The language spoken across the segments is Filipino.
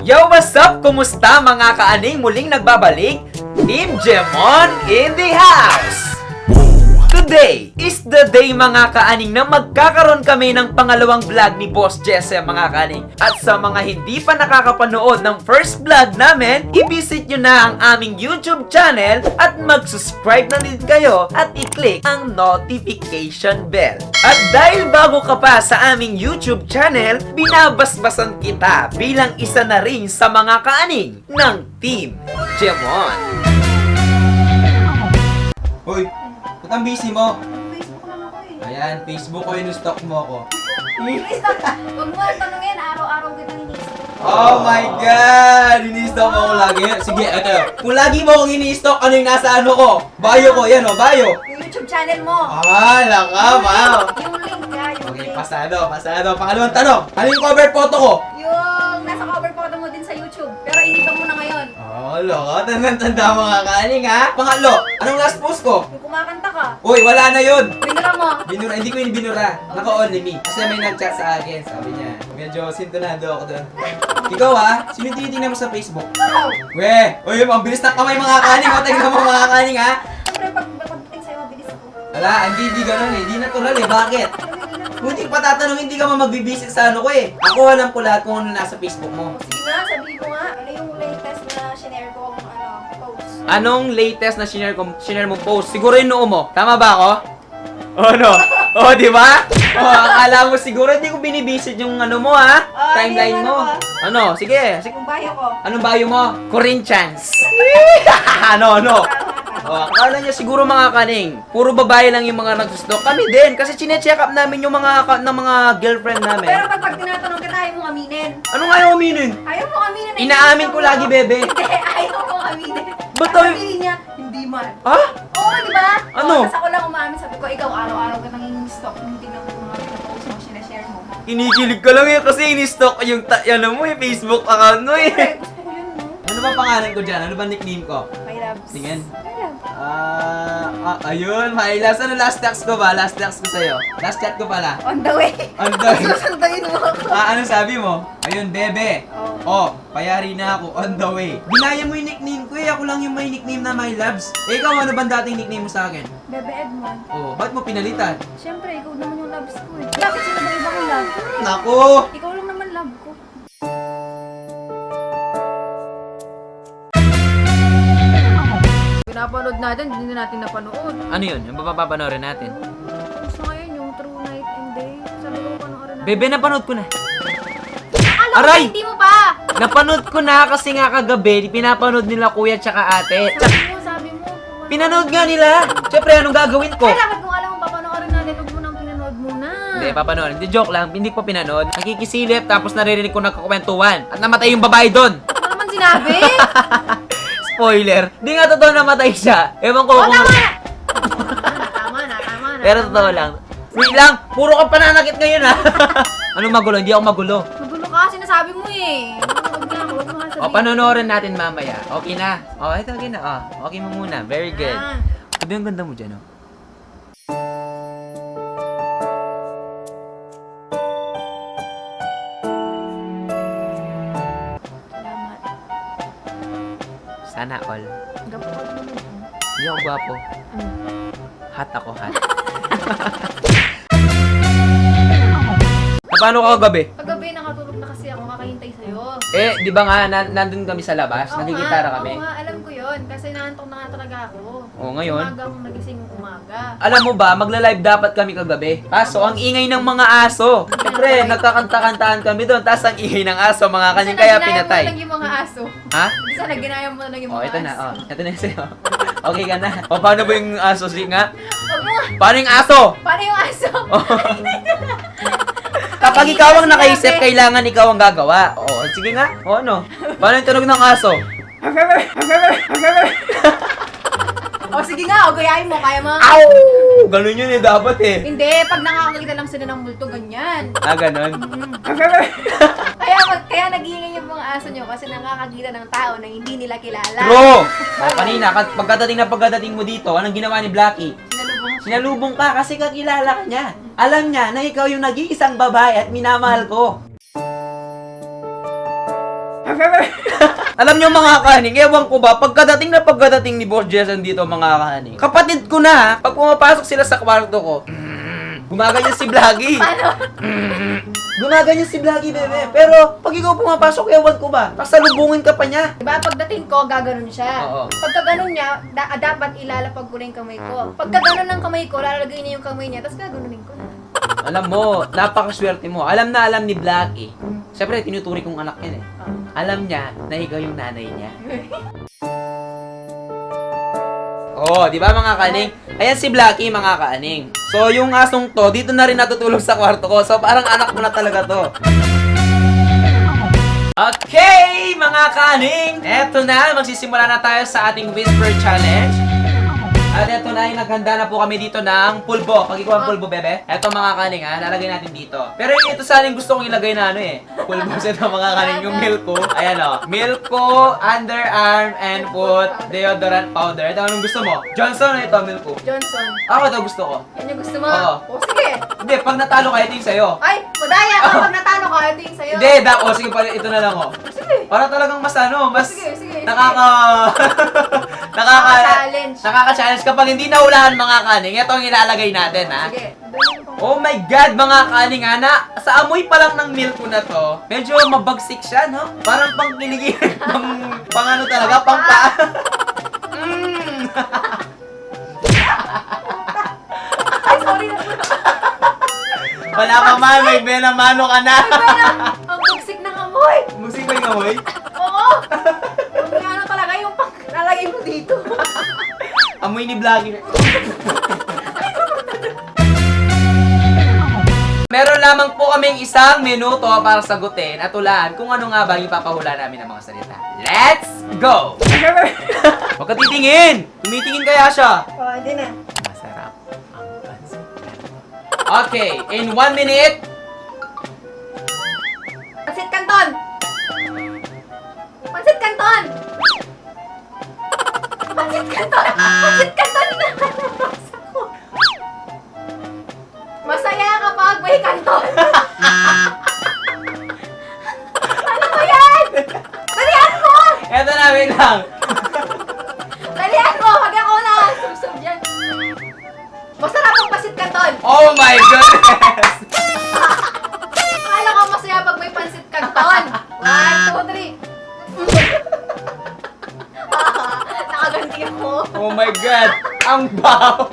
Yo, what's up? Kumusta mga kaaning muling nagbabalik? Team Jemon in the house! Today is the day mga kaaning na magkakaroon kami ng pangalawang vlog ni Boss Jesse mga kaaning. At sa mga hindi pa nakakapanood ng first vlog namin, i-visit nyo na ang aming YouTube channel at mag-subscribe na din kayo at i-click ang notification bell. At dahil bago ka pa sa aming YouTube channel, binabasbasan kita bilang isa na rin sa mga kaaning ng Team Jemon. Hoy, ba't ang busy mo? Facebook lang ako eh. Ayan, Facebook ko yung stock mo ako. Please, huwag mo lang tanongin. Araw-araw kitang inisip. Oh my God! Ini-stock mo ako lagi. Sige, eto. Kung lagi mo akong ini-stock, ano yung nasa ano ko? Bio ko, yan o, bio. Yung YouTube channel mo. Ah, laka, wow. Yung link ka, yung Okay, link. pasado. Pangalawang tanong. Ano yung cover photo ko? Yung nasa cover photo mo din sa YouTube. Pero iniba mo na ngayon. Oh, laka. Tanda mga kaning ha. Pangatlo, anong last post ko? Yung kumakanta ka. Uy, wala na yun. Binura mo. Binura, hindi ko yung binura. Naka-only me. Kasi may nag-chat sa akin. Sabi niya, medyo sintonado ako doon. Ikaw ha? Sino tinitingnan mo sa Facebook? Wow. Uy, ang bilis ng kamay mga kaning. O, tignan mo mga kaning ha. Siyempre, pagdating sa'yo, mabilis ako. Wala, hindi ganun eh. Hindi natural eh. Bakit? Kung hindi pa tatanungin, hindi ka magbibisit sa ano ko eh. Ako alam ko lahat kung ano nasa Facebook mo. O sige nga, sabihin mo nga. Ano yung latest na shinare ko post? Anong latest na shinare mong post? Siguro yung noo mo. Tama ba ako? Oh, no. Oh, di ba? Oh, akala mo siguro hindi ko binibisit yung ano mo ha? Timeline yung mo. ano Ano? Sige. Yung bayo ko. Anong bio mo? Corinthians. ano? Oh, akala niya siguro mga kaning, puro babae lang yung mga nagsustok. Kami din, kasi chine-check up namin yung mga account ng mga girlfriend namin. Pero pag tinatanong kita, ayaw mo aminin. Ano nga yung aminin? Ayaw mo aminin. na Inaamin ko lagi, bebe. Hindi, ayaw mo aminin. Ba't Ang tayo- sabihin niya, hindi man. Ha? Oo, di ba? Ano? Oo, tapos ako lang umamin, sabi ko, ikaw araw-araw ka nang in-stock, hindi na mga pinapost mo, sinashare mo. Kinikilig ka lang eh, kasi in-stalk yung, ano mo, yung Facebook account mo eh. Siyempre, gusto ko yun, no? Ano ba pangalan ko dyan? Ano ba nickname ko? My loves. Tingin. My love. Ayun, my last. Ano last text ko ba? Last text ko sa'yo. Last chat ko pala. On the way. On the way. Susunduin mo ako. Ano sabi mo? Ayun, bebe. Oh. Payari na ako. On the way. Ginaya mo yung nickname ko eh. Ako lang yung may nickname na my loves. Eh, ikaw ano bang dating nickname mo sa akin? Bebe Edmond. Oh, ba't mo pinalitan? Siyempre, ikaw naman yung loves ko eh. Bakit sino ba ibang love? Naku! Ikaw lang naman love ko. Pinapanood natin, hindi na natin napanood. Ano yun? Yung papapanoorin natin? Gusto ngayon yung True Night and Day. Sabi ko panoorin natin. Bebe, napanood ko na. Alam ko, Aray! hindi mo pa! Napanood ko na kasi nga kagabi, pinapanood nila kuya tsaka ate. Sabi mo. Pinanood nga nila. Siyempre, anong gagawin ko? Kaya dapat kung alam mo papanoorin natin, huwag mo nang pinanood muna. Hindi, papanoorin. Hindi, joke lang. Hindi ko pinanood. Nakikisilip, tapos naririnig ko nagkakwentuhan. At namatay yung babae doon. Ano naman sinabi? Spoiler. Hindi nga totoo namatay siya. Ewan ko O, kung... tama na! Tama na. Pero totoo lang. Wait lang, puro ka pananakit ngayon ha. Anong magulo? Hindi ako magulo. Magulo ka, sinasabi mo eh. Huwag mo nga sabihin. O, panonoorin natin mamaya. Okay na. O, ito, okay na. O, okay mo muna. Very good. Ah. Sabi ang ganda mo dyan, oh. Salamat. Sana all. Gapo ka naman. Hindi ako gwapo. Ano? Hot ako, hot. Paano ka kagabi? Paggabi nakatulog na kasi ako, kakahintay sa'yo. Eh, di ba nga, nandun kami sa labas? Oo Nagigitara nga, kami? Oo nga, alam ko yun. Kasi naantok na nga talaga ako. Oo, ngayon? Umaga akong nagising umaga. Alam mo ba, magla-live dapat kami kagabi. Kaso, ang ingay ng mga aso. Siyempre, nagkakanta-kantaan kami doon. Tapos ang ingay ng aso, mga kanyang kaya pinatay. Sana ginaya mo na lang yung mga aso. Ha? Sana ginaya mo na lang yung Oh, mga ito na. aso. Oh, ito na yung sa'yo. Okay ka na. O, paano ba yung aso? Sige nga. Huwag mo nga. Paano yung aso? Paano yung aso? Kapag ikaw ang nakaisip, kailangan ikaw ang gagawa. Oo, sige nga. O, ano? Paano yung tunog ng aso? O sige nga, o gayahin mo, kaya mo. Ow! Ganun yun eh, dapat eh. Hindi, pag nakakakita lang sila ng multo, ganyan. Ah, ganun. Kaya nag-iingay yung mga aso nyo kasi nakakakita ng tao na hindi nila kilala. True! O, kanina, pagkadating mo dito, anong ginawa ni Blackie? Sinalubong. Sinalubong ka kasi kakilala ka niya. Alam niya na ikaw yung nag-iisang babae at minamahal ko. Alam nyo mga kaning, ewan ko ba, pagkadating ni Boss Jason dito mga kaning, kapatid ko na, pag pumapasok sila sa kwarto ko, gumaganyan si Vloggy. Gumaganyan si Vloggy, bebe. Pero, pag ikaw pumapasok, ewan ko ba, pasalubungin ka pa niya. Diba, pagdating ko, gaganon siya. Oo. Pagka ganon niya, dapat ilalapag ko na yung kamay ko. Pagka ganon ng kamay ko, lalagay niya yung kamay niya, tapos gaganunin ko na. Alam mo, napakaswerte mo. Alam na alam ni Vloggy. Siyempre, tinuturi kong anak yan eh. Alam niya na ikaw yung nanay niya. Oh, di ba mga kaning? Ayan si Blacky mga kaaning. So, yung asong to, dito na rin natutulog sa kwarto ko. So, parang anak mo na talaga to. Okay, mga kaning! Eto na, magsisimula na tayo sa ating Whisper Challenge. At eto na, naghanda na po kami dito ng pulbo. Pag ikaw ang pulbo, bebe. Eto mga kaning ha, lalagay natin dito. Pero ito sana yung gusto kong ilagay na ano eh. Pulbo sa ito mga kaning, yung milk ko. Ayan o. Milk ko, underarm, and foot, deodorant powder. Ito anong gusto mo? Johnson o ito, milk ko? Johnson. Ako ito gusto ko. Yan yung gusto mo? Oo. O, sige. Hindi, pag natalo ka, ito yung sa'yo. Ay, madaya ka pag natalo ka, ito yung sa'yo. Hindi, sige pala, ito na lang oh. Sige. Para talagang mas ano, mas Sige. Nakaka-challenge. Nakaka-challenge kapag hindi nahulaan mga kaning. Ito ang ilalagay natin ha. Sige. Oh my God, mga kaning ha, sa amoy pa lang ng milk ko na to, medyo mabagsik siya, no? Parang pang kiligin, pang ano talaga, pang pa. Ay, sorry na. Wala ka man, may benamano ka na. Ang bagsik ng amoy. Musik ba yung amoy? Oo. Yung ano talaga, yung pang lalagay mo dito. Amoy ni Vloggy. Meron lamang po kaming isang minuto para sagutin at hulaan kung ano nga ba yung papahula namin ng mga salita. Let's go! Huwag ka titingin! Tumitingin kaya siya. Oh, hindi na. Masarap ang pansit. Okay, in 1 minute. Pansit Canton! Pansit Canton! Pansit Canton! Pansit Canton! Nabasa ko. Masaya kapag may kanton! Ano ba yan? Dalihan mo! Eto na, wait lang. Dalihan mo! Wag ako na! Susub dyan. Masarap ang pansit Canton! Oh my goodness! Akala ko masaya pag may pansit Canton! 1, 2, 3. Nakaganti ako. Oh my God! Ang baho!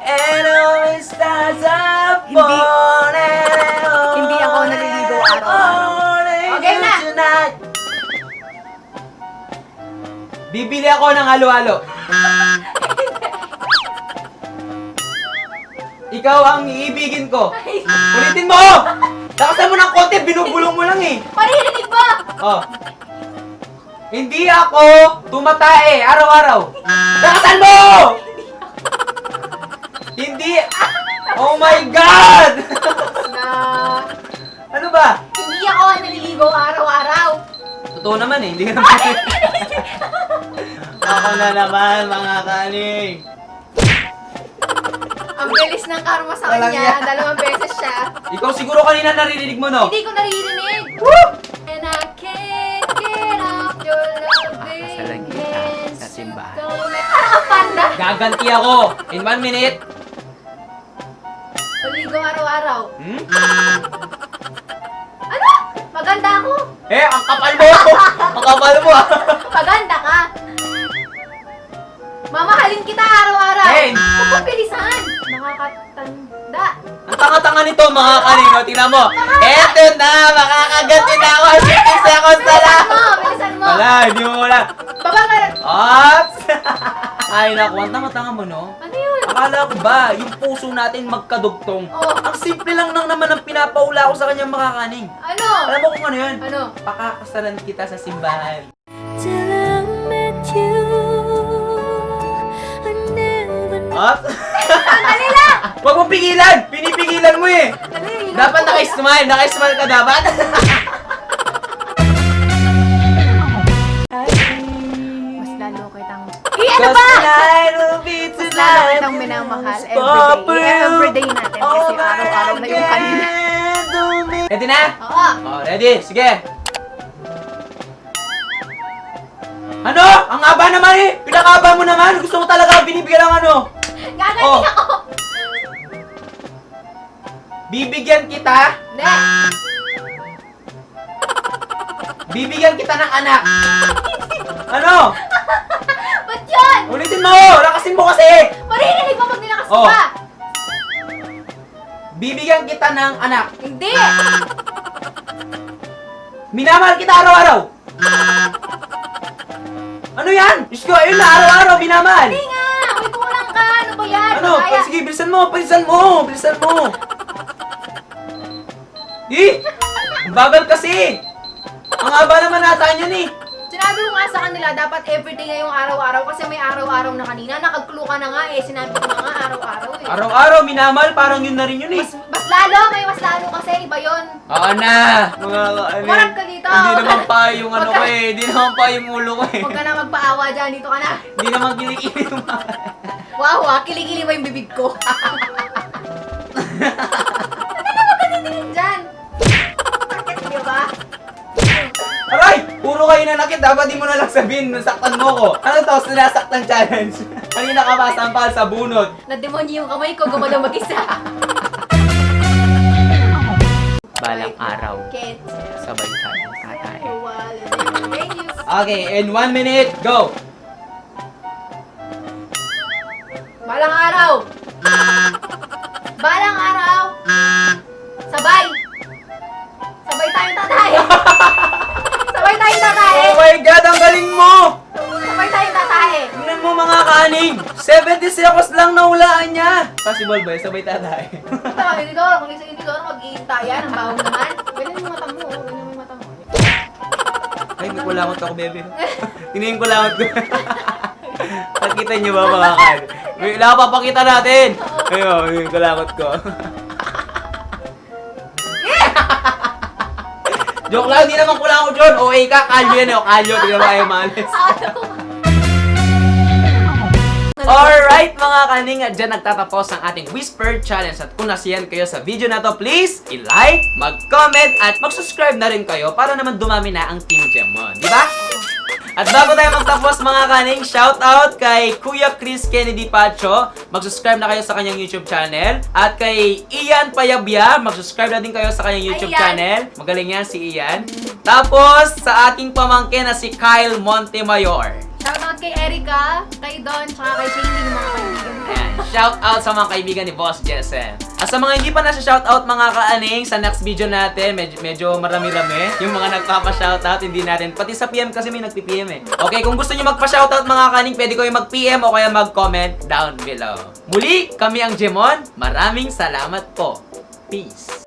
And always stars up Hindi ako naliligo araw-araw. Okay na. Bibili ako ng halo-halo. Ikaw ang iibigin ko. Ulitin mo! Lakasan mo ng konti, binubulong mo lang eh. Parinig ba? Oh. Hindi ako tumatae araw-araw. Lakasan mo! Hindi. Oh my God! Na Ano ba? hindi ako naliligo araw-araw. Totoo naman eh, hindi ka naman. Ako na naman, mga kaning. Ang bilis ng karma sa Walang kanya. yan. 2 beses siya. Ikaw siguro kanina naririnig mo, no? Hindi ko naririnig. And I can't get off your loving Kasalan kita hands. sa simbahan. Parang ang panda. Gaganti ako. In 1 minute. Naliligo araw-araw. Hmm? Ano? Maganda ako. Ang kapal mo! Ang kapal mo, ah! Paganda ka. Mamahalin kita araw-araw. Hey! Huwag kong bilisan. Nakakatanda. Ang tanga-tanga nito, mga kanino. Tingnan mo. Eto na! Makakaganti na ako. 50 seconds na lang. Bilisan mo. Wala, hindi mo wala. Baba ka na. Ops! Ay, naku. Ang tanga-tanga mo, no? Ano yun? Akala ko ba, yung puso natin magkadugtong. Oo. Ang simple lang naman ang pinapaula ko sa kanyang mga kaning. Ano? Alam mo kung ano yun? Ano? Pakakasalan kita sa simbahan. Till I met you, I never knew. Ops! Dali lang! Huwag mong pigilan! Pinipigilan mo eh! Dali lang. Dapat naka-smile! Naka-smile ka dapat! Mas lalo kitang... ano ba? Mas lalo kitang minamahal everyday. Everyday natin kasi araw-araw na yung kanina. Ready na? Oo. Oh, ready? Sige! Ano? Ang haba naman eh! Pinakaba mo naman! Gusto mo talaga binibigyan ng ano? Gagaling Oh. ako! Bibigyan kita? Hindi! Bibigyan kita ng anak! Ano? Ba't yun? Ulitin mo! Lakasin mo kasi! Maririnig mo pag nilakas Oh. mo pa! Bibigyan kita ng anak! Hindi! Minamahal kita araw-araw! Ano yan? Diyos ko, ayun na, araw-araw minamahal! Hindi nga! May kulang ka! Ano ba yan? Ano? Kaya. Sige, bilisan mo! Bilisan mo! Bilisan mo! Ang bagal kasi! Ang haba naman nata niyan eh! Sinabi ko nga sa kanila, dapat everyday ngayong araw-araw kasi may araw-araw na kanina. Nakagklo ka na nga eh. Sinabi ko na nga araw-araw eh. Araw-araw minamahal, parang yun na rin yun eh! Mas lalo, may mas lalo kasi. Iba yun. Oo na! Mga ano, Warap ka dito. hindi naman pa yung ano Wag ko ka- eh, hindi naman pa yung ulo ko eh. Huwag ka na magpaawa dyan. Dito ka na. Hindi naman kilikili yung mga... Wow, kilig-kilig mo yung bibig ko. Ano na magkatitingin dyan? Sakit, di ba? Aray! Puro kayo nanakit, dapat di mo na lang sabihin, nasaktan mo ko. Ano to, sinasaktan challenge? Kanina ka pa sampal sa bunod. Nademonyo yung kamay ko, gumalaw mag-isa. Balang araw, Kids. sabay tayo tatay. Thank you. Okay, in 1 minute, go! Balang araw. Balang araw. Sabay. Sabay tayong tatay. Sabay tayong tatay. Oh my God, ang galing mo! Sabay tayong tatay. Tingnan mo mga kaning! 70 seconds lang nahulaan niya! Possible ba? Sabay tatay. Ito, hindi ko. Kung hindi ko, mag-iintayan. Ang bawang naman. Ganyan yung mata mo. Ganyan yung mata mo. Ay, may kulangot ako, bebe. Tingnan ko langot ko. Nakita niyo ba mga kan? Wait, napapakita natin! Ayun, yung kulangot ko. Joke lang, hindi naman kulangot yun. OA ka, kalyo yan eh. O kalyo, tingnan mo kayo malis. Alright mga kaning, at dyan nagtatapos ang ating Whisper Challenge. At kung nasiyan kayo sa video na to, please i-like, mag-comment, at mag-subscribe na rin kayo para naman dumami na ang Team Gemon. Di ba? At bago tayo magtapos mga kaning, shoutout kay Kuya Chris Kennedy Pacho. Mag-subscribe na kayo sa kanyang YouTube channel. At kay Ian Payabia, mag-subscribe na din kayo sa kanyang YouTube Ian. channel. Magaling yan si Ian. Tapos sa ating pamangkin na si Kyle Montemayor. Shoutout kay Erica, kay Don, tsaka kay Shaney, yung mga kaibigan ko. Ayan, shout out sa mga kaibigan ni Boss Jessen. At sa mga hindi pa na-shout out mga kaaning, sa next video natin, medyo marami-rami yung mga nagpapa-shout out, hindi natin. Pati sa PM kasi may nagpi-PM eh. Okay, kung gusto niyo magpa-shout out mga kaaning, pwede kayo mag-PM o kaya mag-comment down below. Muli, kami ang Gemon. Maraming salamat po. Peace.